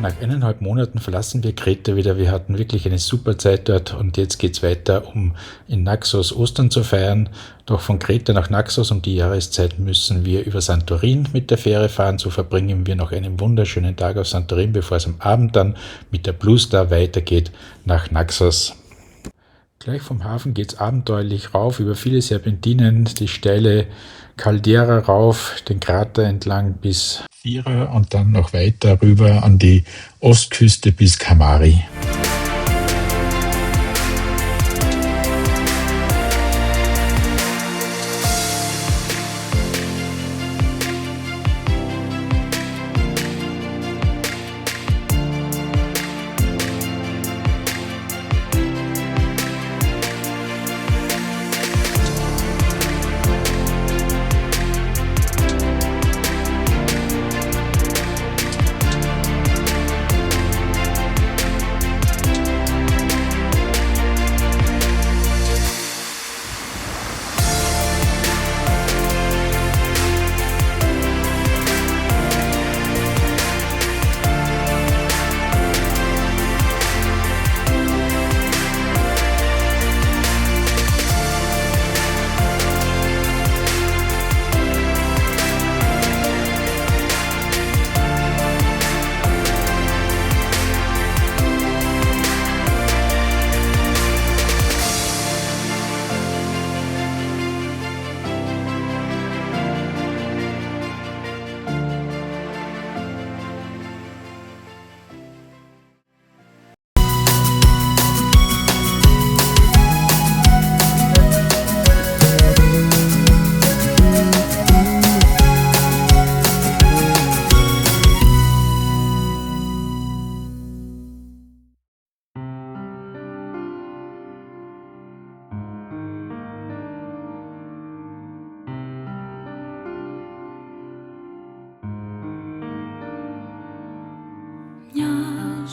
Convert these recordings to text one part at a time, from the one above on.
nach 1,5 Monaten verlassen wir Kreta wieder. Wir hatten wirklich eine super Zeit dort und jetzt geht es weiter, um in Naxos Ostern zu feiern. Doch von Kreta nach Naxos um die Jahreszeit müssen wir über Santorin mit der Fähre fahren. So verbringen wir noch einen wunderschönen Tag auf Santorin, bevor es am Abend dann mit der Blue Star weitergeht nach Naxos. Gleich vom Hafen geht es abenteuerlich rauf über viele Serpentinen, die steile Caldera rauf, den Krater entlang bis Fira und dann noch weiter rüber an die Ostküste bis Camari.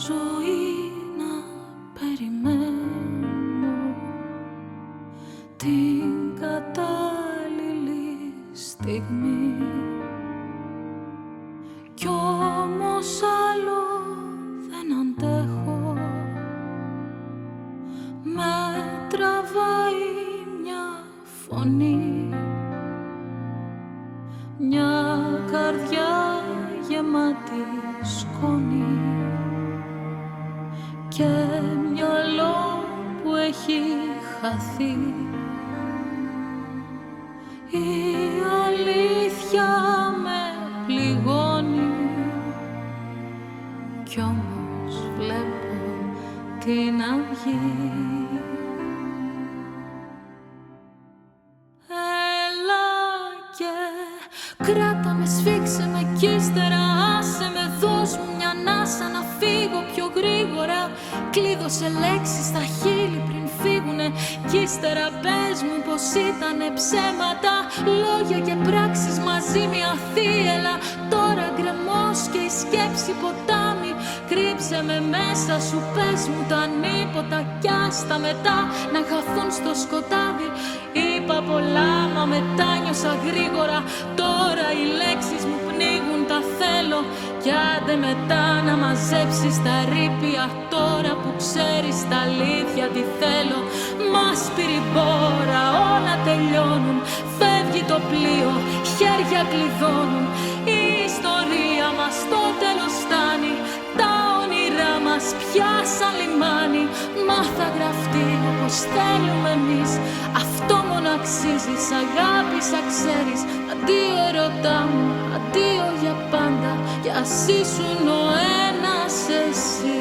Ζωή να περιμένω την κατάλληλη στιγμή κι όμως άλλο δεν αντέχω, με τραβάει μια φωνή, μια καρδιά γεμάτη σκόνη και μυαλό που έχει χαθεί. Η αλήθεια με πληγώνει κι όμως βλέπω την αυγή. Έλα και κράτα με, σφίξε με κι ύστερα άσε με, δώσ' μου μια ανάσα να φύγω πιο γρήγορα. Κλείδωσε λέξεις στα χείλη πριν φύγουνε κι ύστερα πες μου πως ήτανε ψέματα. Λόγια και πράξεις μαζί μια θύελα. Τώρα γκρεμός και η σκέψη ποτάμι. Κρύψε με μέσα σου, πες μου τα νύποτα κι άστα μετά να χαθούν στο σκοτάδι. Είπα πολλά μα μετά νιώσα γρήγορα. Τώρα οι λέξεις μου πνίγουν, τα θέλω. Κι άντε μετά να μαζέψεις τα ρήπια. Τώρα που ξέρεις τα αλήθεια τι θέλω. Μας πήρε μπόρα, όλα τελειώνουν. Φεύγει το πλοίο, χέρια κλειδώνουν. Η ιστορία μας στο τέλος φτάνει. Τα όνειρά μας πια σαν λιμάνι. Μα θα γραφτεί όπως θέλουμε εμείς. Αυτό μόνο αξίζει, σ' αγάπησα ξέρεις. Αντίο ερωτά μου, αντίο για πάντα. Κι ας ήσουν ο ένας εσύ.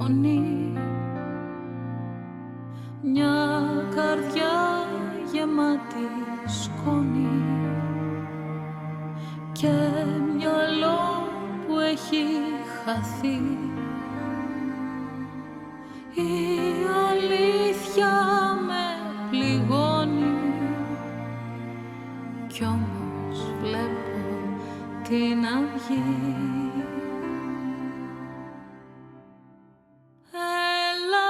φωνή. Μια καρδιά γεμάτη σκόνη και μυαλό που έχει χαθεί. Η αλήθεια με πληγώνει κι όμως βλέπω την αυγή. Έλα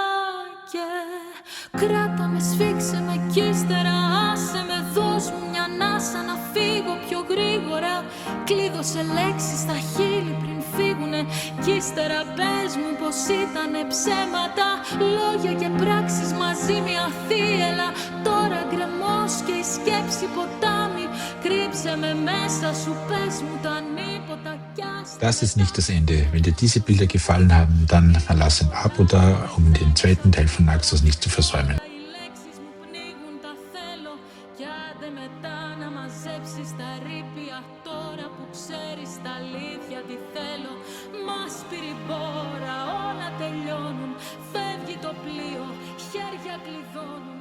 και κράτα με, σφίξε με κι ύστερα άσε με, δώσ' μου μια ανάσα να φύγω πιο γρήγορα. Κλείδωσε λέξεις στα χείλη πριν φύγουνε κι ύστερα πες μου πως ήτανε ψέματα. Λόγια και πράξεις μαζί μια θύελα. Τώρα γκρεμός και η σκέψη ποτάμι. Κρύψε με μέσα σου, πες μου τα νύποτα κι άστα. Das ist nicht das Ende. Wenn dir diese Bilder gefallen haben, dann lass ein Abo da, um den zweiten Teil von Naxos nicht zu versäumen. Όλα τελειώνουν, φεύγει το πλοίο, χέρια κλειδώνουν.